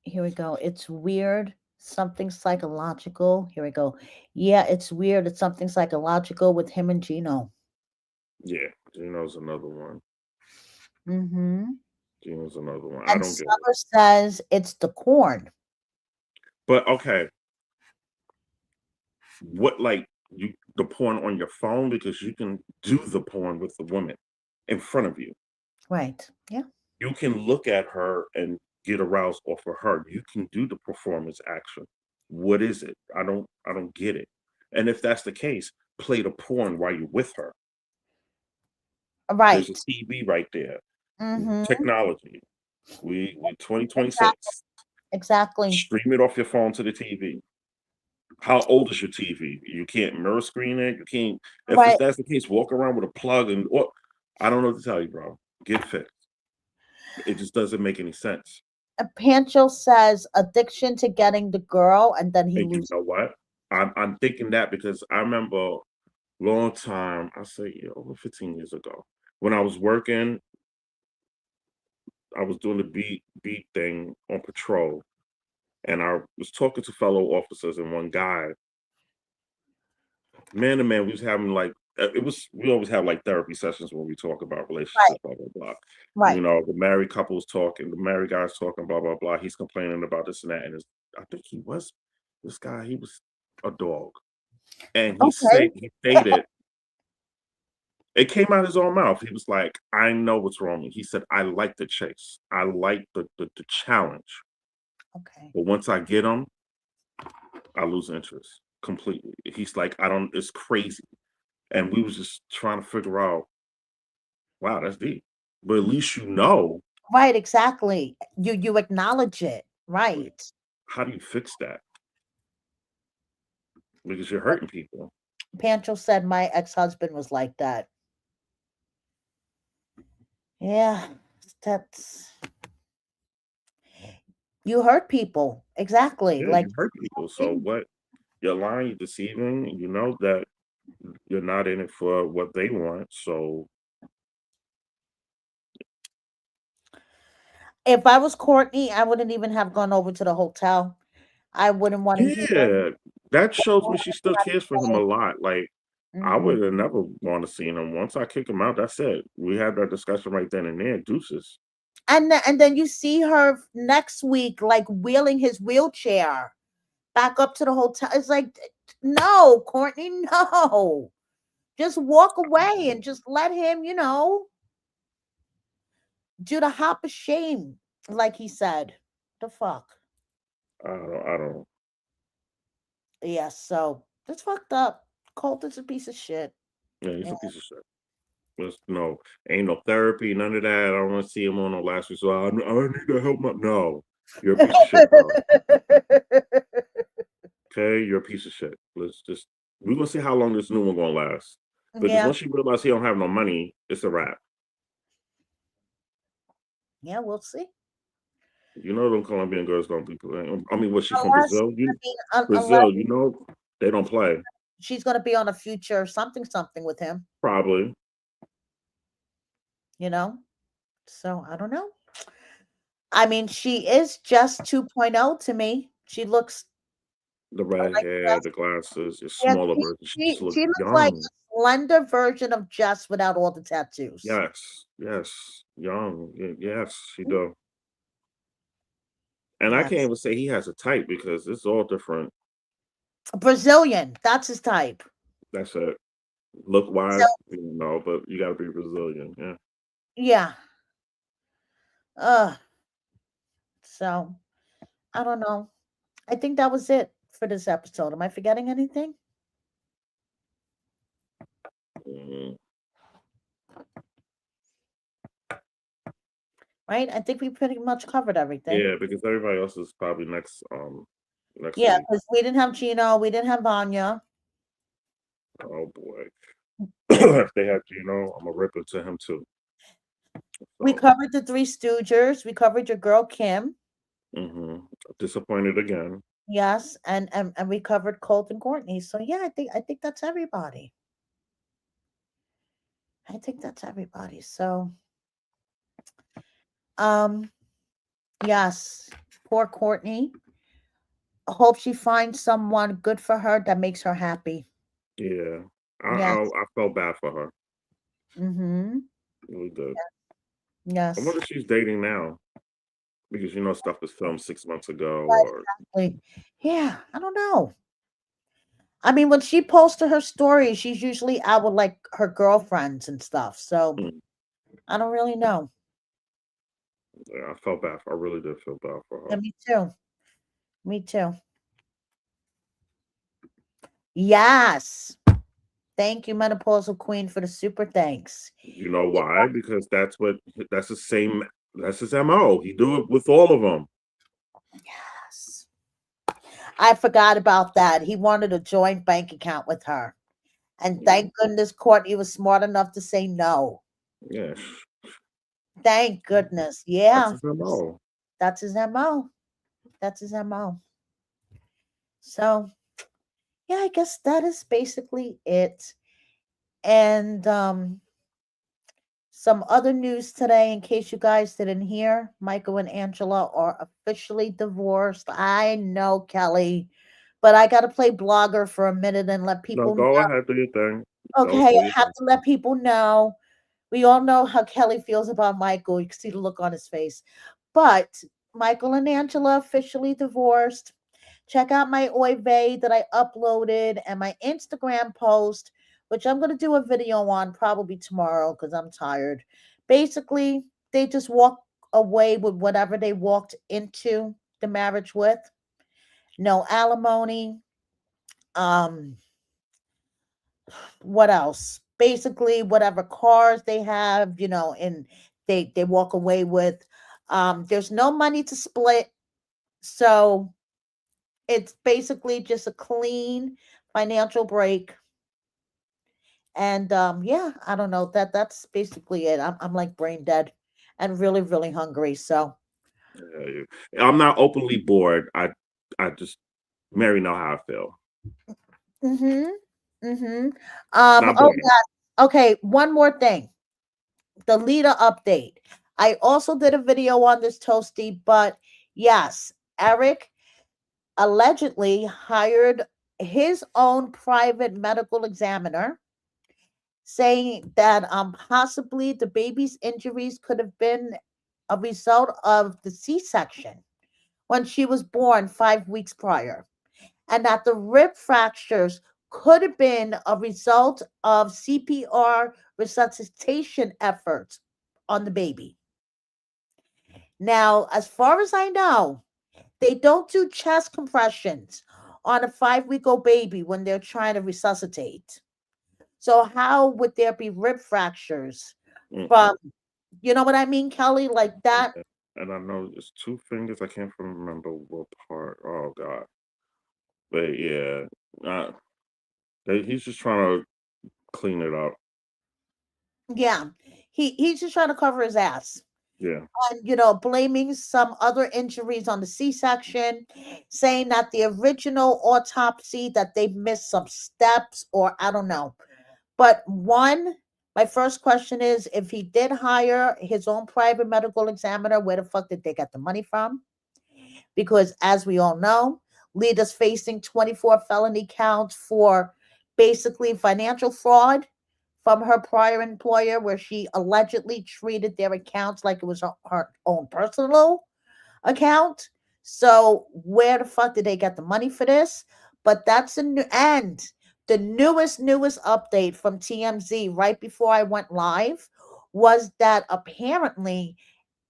Here we go. It's weird. Something psychological. Here we go. Yeah, it's weird. It's something psychological with him and Gino. Yeah, Gino's another one. Mm-hmm. Gino's another one. I And don't get it. Summer says it's the corn. But okay, what like you the porn on your phone because you can do the porn with the woman in front of you. Right. Yeah. You can look at her and get aroused off of her. You can do the performance action. What is it? I don't get it. And if that's the case, play the porn while you're with her. There's a Right. TV right there. Mm-hmm. Technology. We Exactly. 2026. Exactly. Stream it off your phone to the TV. How old is your TV? You can't mirror screen it. You can't. If Right. that's the case, walk around with a plug and or I don't know what to tell you, bro. Get fixed. It just doesn't make any sense. Pancho says addiction to getting the girl, and then he And you loses. know what? I'm thinking that because I remember long time. I say over 15 years ago when I was working. I was doing the beat thing on patrol, and I was talking to fellow officers, and one guy, man to man, we was having like it was. We always have like therapy sessions when we talk about relationships, Right. blah blah blah. Right. The married couples talking, the married guys talking, blah blah blah. He's complaining about this and that, and I think he was this guy. He was a dog, and Okay. he stated it came out his own mouth. He was like, "I know what's wrong." He said, "I like the chase. I like the challenge, Okay. but once I get him, I lose interest completely." He's like, "I don't. It's crazy." And we was just trying to figure out, wow, that's deep. But at least you know, Right. Exactly. You acknowledge it. like, Right. how do you fix that? Because you're hurting people. Pancho said my ex-husband was like that. Yeah. That's you hurt people. Exactly. Yeah, Like you hurt people. So what? You're lying, you're deceiving. You know that you're not in it for what they want. So if I was Courtney, I wouldn't even have gone over to the hotel. I wouldn't want to hear yeah, that shows me what she still cares for him a he lot. Like I had to say. would have never want to seen him. Once I kick him out, that's it. We had that discussion right then and there. Deuces. And then you see her next week, like wheeling his wheelchair back up to the hotel. It's like, no, Courtney, no. Just walk away and just let him, do the hop of shame, like he said. The fuck. I don't. Yeah, so that's fucked up. Colt is a piece of shit. Yeah, he's Yeah. a piece of shit. There's ain't no therapy, none of that. I don't want to see him on no last resort. I need to help my. No, you're a piece of shit, bro. Okay, you're a piece of shit. We're gonna see how long this new one gonna last. Because Yeah, once you realize he don't have no money, it's a wrap. yeah, we'll see. You know them Colombian girls don't be playing. I mean, what she's from Unless, Brazil? unless Brazil, they don't play. she's gonna be on a future something with him, Probably you know. So I don't know. I mean, she is just 2.0 to me. She looks the red like hair, just the glasses, a yeah, smaller version. She just looks she looks like young. a slender version of Jess without all the tattoos. Yes, young. Yes, she do. And I can't Yes. even say he has a type because it's all different. Brazilian, that's his type. That's it. Look So wise, but you got to be Brazilian. Yeah. yeah. Uh so I don't know. I think that was it for this episode? Am I forgetting anything? Mm, Right? I think we pretty much covered everything. yeah, because everybody else is probably next Yeah, week. because we didn't have Gino, we didn't have Vanya. Oh boy. If they have Gino, I'm gonna rip it to him too. We So covered the Three Stoogers. We covered your girl Kim. hmm disappointed again. Yes, and we covered Colt and Courtney. So yeah, I think that's everybody. I think that's everybody. So um yes, poor Courtney. I hope she finds someone good for her that makes her happy. Yeah. Yes. I felt bad for her. Mm-hmm. Really good. I Yes. wonder if she's dating now. Because stuff was filmed 6 months ago Right, or exactly. Yeah, I don't know. I mean, when she posts her stories, she's usually out with like her girlfriends and stuff. So mm, I don't really know. yeah, I felt bad I really did feel bad for Yeah, her. me too. Me too. Yes. Thank you, Menopausal Queen, for the super thanks. You know why? Because that's his MO. He do it with all of them. Yes. I forgot about that. He wanted a joint bank account with her. And Yeah. thank goodness Courtney was smart enough to say no. Yeah. Thank goodness. That's Yeah. his MO. That's his MO. That's his MO. So yeah, I guess that is basically it. And some other news today, in case you guys didn't hear, Michael and Angela are officially divorced. I know, Kelly, but I got to play blogger for a minute and let No, people know. go ahead, do your thing. Go Okay, do I your have thing. to let people know. We all know how Kelly feels about Michael. You can see the look on his face. But Michael and Angela officially divorced. Check out my Oy vey that I uploaded and my Instagram post, which I'm going to do a video on probably tomorrow because I'm tired. Basically, they just walk away with whatever they walked into the marriage with. No alimony. Um, what else? Basically, whatever cars they have, and they walk away with. There's no money to split, so it's basically just a clean financial break. And yeah, I don't know. That's basically it. I'm like brain dead and really, really hungry. So Yeah, I'm not openly bored. I just Mary know how I feel. mm-hmm. Mm-hmm. Not Oh bored. yeah. Okay, one more thing. The leader update. I also did a video on this toasty, but yes, Eric allegedly hired his own private medical examiner, saying that possibly the baby's injuries could have been a result of the C-section when she was born 5 weeks prior, and that the rib fractures could have been a result of CPR resuscitation efforts on the baby. Now, as far as I know, they don't do chest compressions on a 5 week old baby when they're trying to resuscitate. So, how would there be rib fractures Mm-mm. from, you know what I mean, Kelly? Like that. Yeah. And I know it's two fingers. I can't remember what part. Oh God. But yeah, uh, he's just trying to clean it up. Yeah. He's just trying to cover his ass. Yeah. And, blaming some other injuries on the C-section, saying that the original autopsy that they missed some steps, or I don't know. But my first question is, if he did hire his own private medical examiner, where the fuck did they get the money from? Because as we all know, Lita's facing 24 felony counts for basically financial fraud from her prior employer, where she allegedly treated their accounts like it was her own personal account. So where the fuck did they get the money for this? But that's the newest update from TMZ right before I went live was that apparently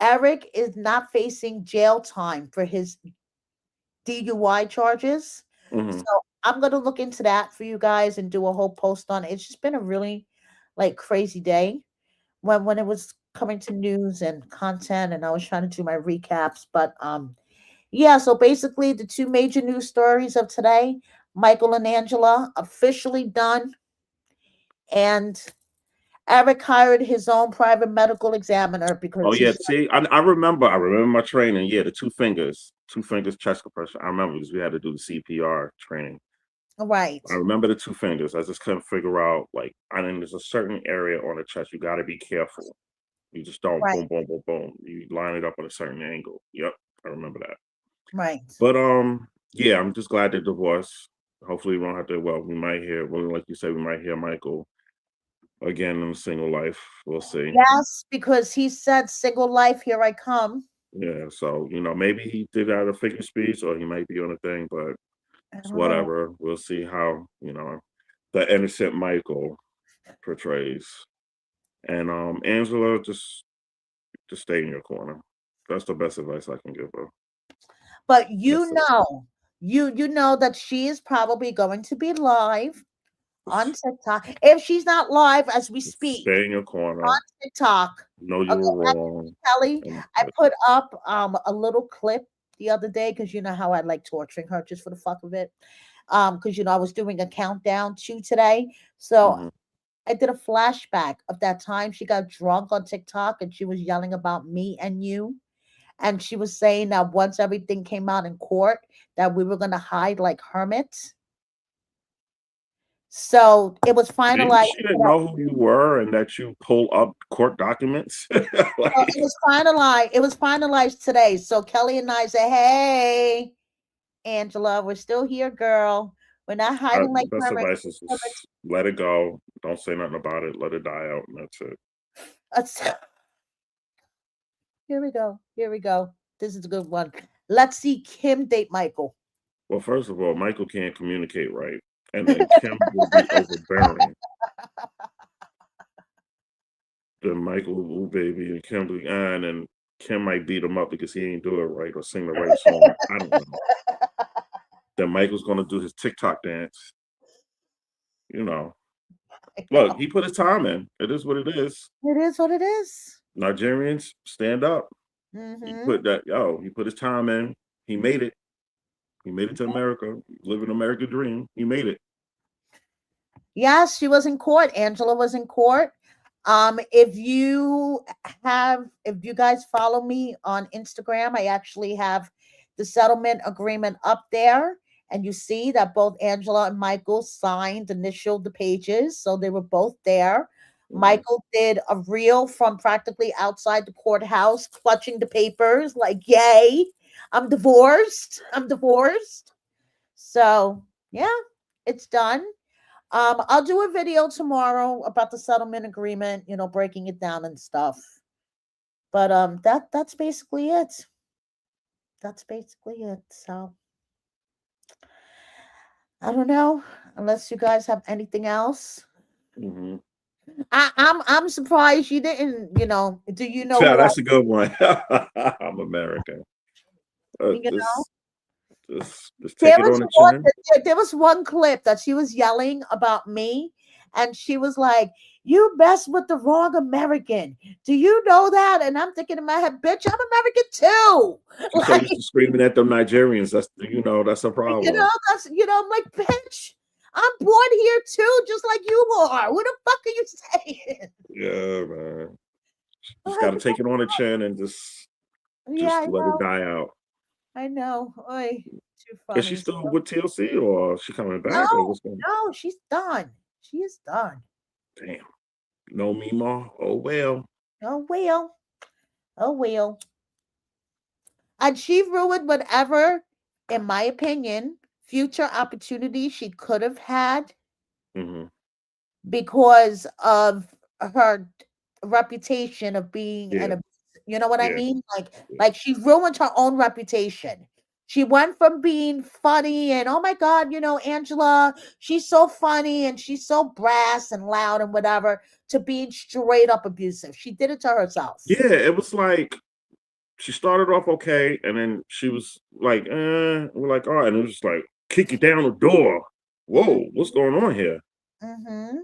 Eric is not facing jail time for his DUI charges, Mm-hmm. So I'm gonna look into that for you guys and do a whole post on it. It's just been a really like crazy day when it was coming to news and content, and I was trying to do my recaps. But yeah, so basically the two major news stories of today, Michael and Angela officially done, and Eric hired his own private medical examiner Oh because yeah, he's see, I remember. I remember my training. Yeah, the two fingers chest compression. I remember because we had to do the CPR training. right, I remember the two fingers. I just couldn't figure out like. I mean, there's a certain area on the chest you got to be careful. You just don't right, boom, boom, boom, boom. You line it up at a certain angle. Yep, I remember that. right. But yeah, I'm just glad they're divorced. Hopefully, we won't have to. Well, we might hear. Well, like you said, we might hear Michael again in single life. We'll see. Yes, because he said single life, here I come. Yeah, so maybe he did out a figure speech, or he might be on a thing, but I it's don't know. whatever. We'll see how the innocent Michael portrays, and Angela just stay in your corner. That's the best advice I can give her. But That's it. you know that she is probably going to be live on TikTok. If she's not live as we Just speak stay in your on corner. TikTok. Know you Okay, were actually, wrong, Kelly, and I put up a little clip the other day because you know how I like torturing her just for the fuck of it. Because I was doing a countdown to today. So mhm. I did a flashback of that time she got drunk on TikTok and she was yelling about me and you. And she was saying that once everything came out in court, that we were gonna hide like hermits. So it was Maybe finalized she didn't today. know who you were and that you pull up court documents. So Like, it was finalized. It was finalized today. So Kelly and I said, "Hey, Angela, we're still here, girl. We're not hiding the like best hermits." advice is just let it go. Don't say nothing about it. Let it die out, and that's it. Here we go. Here we go. This is a good one. Let's see Kim date Michael. Well, first of all, Michael can't communicate right, and then Kim will be overbearing. Then Michael, ooh, baby, and Kimberly, and then Kim might beat him up because he ain't do it right or sing the right song. I don't know. Then Michael's gonna do his TikTok dance. You know, look, he put his time in. It is what it is. It is what it is. Nigerians, stand up. Mm-hmm. He put his time in. He made it. He made it to America. Living an American dream. He made it. Yes, she was in court. Angela was in court. If you guys follow me on Instagram, I actually have the settlement agreement up there, and you see that both Angela and Michael signed, initialed the pages, so they were both there. Mhm. Michael did a reel from practically outside the courthouse, clutching the papers, like, "Yay, I'm divorced. I'm divorced." So yeah, it's done. I'll do a video tomorrow about the settlement agreement, breaking it down and stuff. But that's basically it. That's basically it. So I don't know unless you guys have anything else. Mhm. I'm surprised you didn't. Do you know Yeah, who that's a good one. I'm American. Uh, you know? just, just take it on the chin. There was one clip that she was yelling about me, and she was like, "You mess with the wrong American. Do you know that?" And I'm thinking in my head, "Bitch, I'm American too." She's so used to screaming at them Nigerians. That's a problem. I'm like, "Bitch, I'm born here too, just like you are. What the fuck are you saying?" Yeah, man. Just got Like, to take it on the chin and just yeah, just let it die out. I know. Oy, too Is she funny. still with TLC or is she coming back or No, what's going? no, she's done. She is done. Damn. No Mima. Oh well. Oh well. Oh well. And she ruined whatever, in my opinion, future opportunity she could have had Hmm. because of her reputation of being Yeah. you know what I Yeah. mean? Like Yeah. like she ruined her own reputation. She went from being funny and, oh my God, Angela, she's so funny and she's so brass and loud and whatever, to being straight up abusive. She did it to herself. Yeah. It was like she started off okay, and then she was like, we're like, all right, and it was just like kick you down the door. Whoa, what's going on here? Mm-hmm.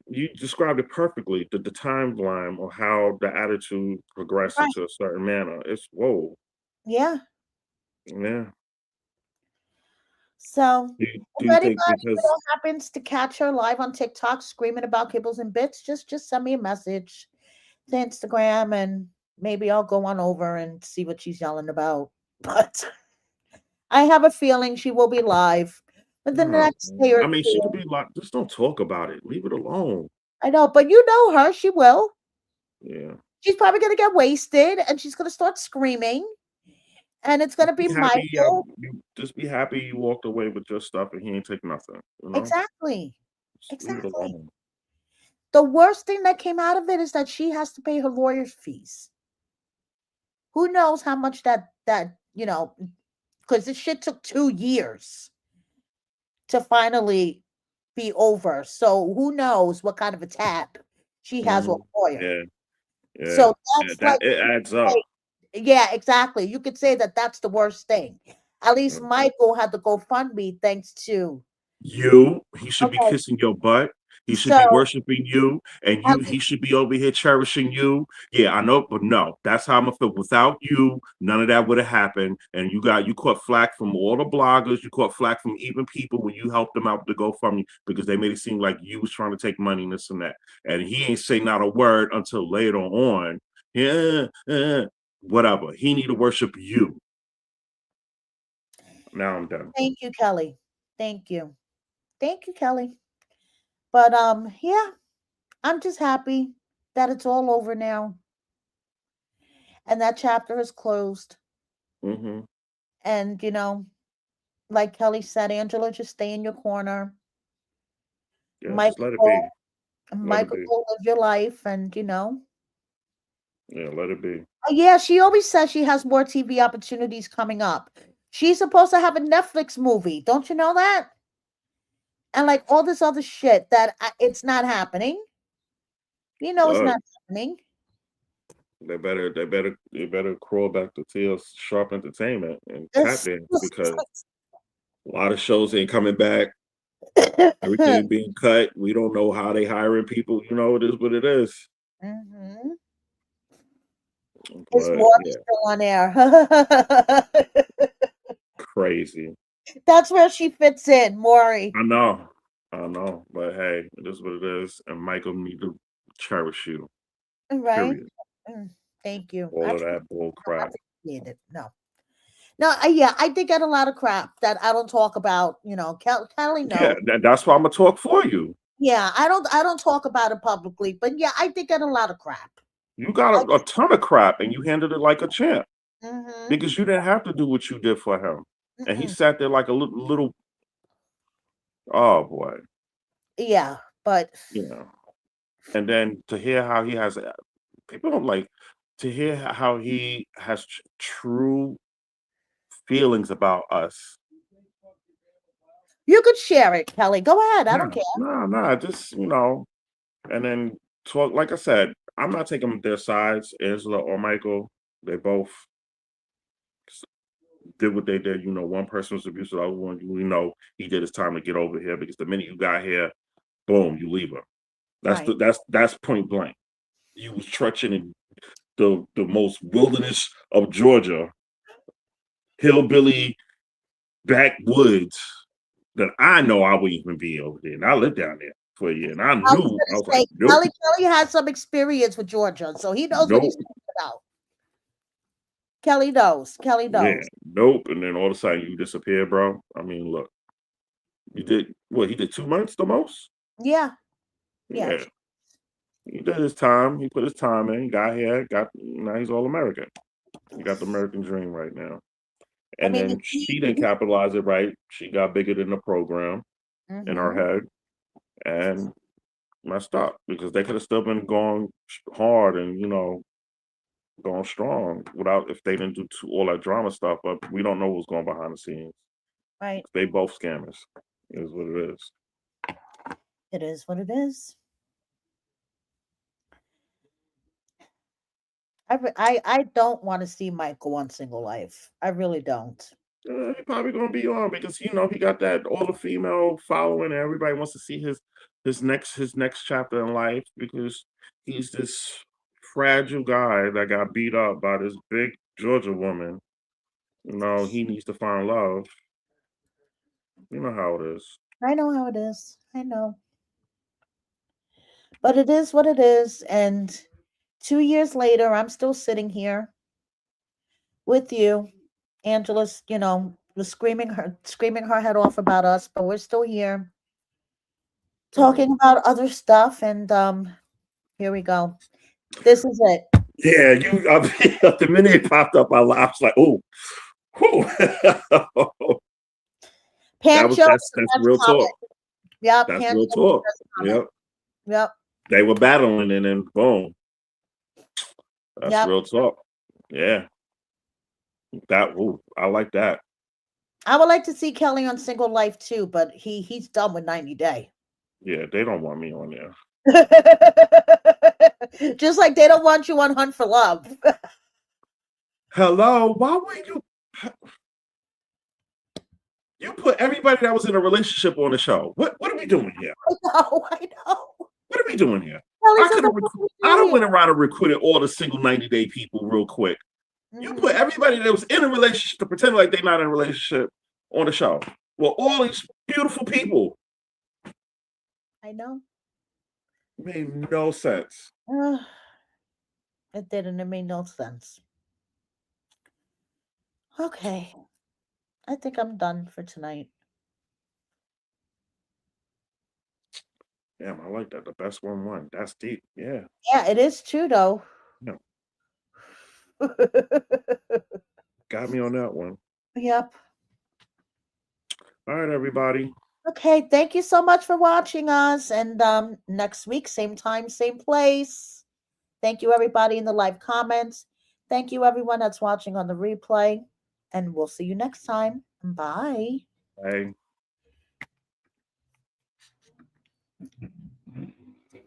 You described it perfectly. The timeline or how the attitude progressed Right. into a certain manner. It's whoa, Yeah. yeah. So Do if you anybody think because happens to catch her live on TikTok screaming about kibbles and bits, just send me a message to Instagram and maybe I'll go on over and see what she's yelling about. But I have a feeling she will be live within the no, next day or I mean she two. could be like, just don't talk about it. Leave it alone. I know, but you know her, she will. Yeah. She's probably gonna get wasted and she's gonna start screaming, and it's gonna be Be happy, Michael. you just be happy you walked away with your stuff and he ain't take nothing. Exactly. Just leave it Exactly. alone. The worst thing that came out of it is that she has to pay her lawyer's fees. Who knows how much because this shit took 2 years to finally be over. So who knows what kind of a tab she has with Mhm. a lawyer. Yeah, yeah, So yeah. that's That like, it adds up. yeah, exactly. You could say that that's the worst thing. At least Mm. Michael had the GoFundMe thanks to. He should be Okay, kissing your butt. He should be so worshiping you, and at he should be over here cherishing you. Yeah, I know, but no, that's how I'm gonna feel. Without you, none of that would have happened. And you caught flack from all the bloggers. You caught flack from even people when you helped them out to go from you because they made it seem like you was trying to take money and this and that. And he ain't say not a word until later on. Yeah, whatever. He need to worship you. Now I'm done. thank you, Kelly. Thank you. Thank you, Kelly. But yeah, I'm just happy that it's all over now and that chapter is closed. Hmm. And like Kelly said, Angela, just stay in your corner. Yeah, just Michael let it go, be. Let it Michael be. go live your life, and Yeah, let it be. yeah, she always says she has more TV opportunities coming up. She's supposed to have a Netflix movie. Don't you know that? And like all this other shit that it's not happening. It's Look, not happening. they better crawl back to Teal's Sharp Entertainment and tap in because a lot of shows ain't coming back. Everything being cut. We don't know how they hiring people. You know, it is what it is. Hmm. Is But Maury yeah, still on air? crazy. That's where she fits in, Maury. I know. I know. But hey, it is what it is. And Michael need to cherish you. Right? Period. Thank you. All of that bull I crap. appreciate it. No. No, yeah, I did get a lot of crap that I don't talk about. Kelly Yeah, knows. that's why I'm gonna talk for you. Yeah, I don't talk about it publicly, but yeah, I did get a lot of crap. You got I a ton of crap and you handled it like a champ. mm-hmm, Because you didn't have to do what you did for him. And he mm-mm. sat there like a little oh boy, Yeah, but you know. And then to hear how he has people don't like to hear how he has true feelings about us. you could share it, Kelly. Go ahead. I don't No, care. no, just and then talk like I said, I'm not taking their sides, Angela or Michael. They both did what they did. One person was abusive, the other one, we know he did his time to get over here because the minute you got here, boom, you leave her. Right. That's point blank. You was trudging in the most wilderness of Georgia, hillbilly backwoods that I know I wouldn't even be over there. And I lived down there for a year, and I I was knew I was gonna like, say nope, Kelly has some experience with Georgia, so he knows what he's nope, talking about. Kelly knows. Kelly yeah, knows. nope. And then all of a sudden you disappear, bro. I mean, look, you did what? He did 2 months the most. Yeah. Yeah. Yeah, he did his time. He put his time in. Got here. Got now he's all American. He got the American dream right now. I And mean, then she didn't capitalize it right. She got bigger than the program in her mm-hmm, head and messed up because they could have still been going hard and going strong without if they didn't do all that drama stuff. But we don't know what's going behind the scenes. right. They both scammers. Is what it is. It is what it is. I don't want to see Michael on Single Life. I really don't. He probably gonna be on because he got that all the female following, and everybody wants to see his next chapter in life because he's this fragile guy that got beat up by this big Georgia woman. He needs to find love. You know how it is. I know how it is. I know. But it is what it is. And 2 years later, I'm still sitting here with you. Angela's, was screaming her head off about us, but we're still here talking about other stuff. And here we go. This is it. Yeah, the minute it popped up, I laughed like, oh, that's real talk. Yep, that's real talk. Yep. They were battling, and then boom, that's real talk. Yeah, I like that. I would like to see Kelly on Single Life too, but he's done with 90 Day. Yeah, they don't want me on there. Just like they don't want you on Hunt for Love. Hello, why would you put everybody that was in a relationship on the show? What are we doing here? I know. What are we doing here? I went around and recruited all the single 90-day people real quick. Mm-hmm. You put everybody that was in a relationship to pretend like they're not in a relationship on the show. Well, all these beautiful people. I know. Made no sense. It didn't. It made no sense. Okay. I think I'm done for tonight. Damn, I like that. The best one won. That's deep. Yeah. Yeah, it is too, though. No. Got me on that one. Yep. All right, everybody. Okay, thank you so much for watching us. And next week, same time, same place. Thank you, everybody in the live comments. Thank you, everyone that's watching on the replay. And we'll see you next time. Bye. Bye.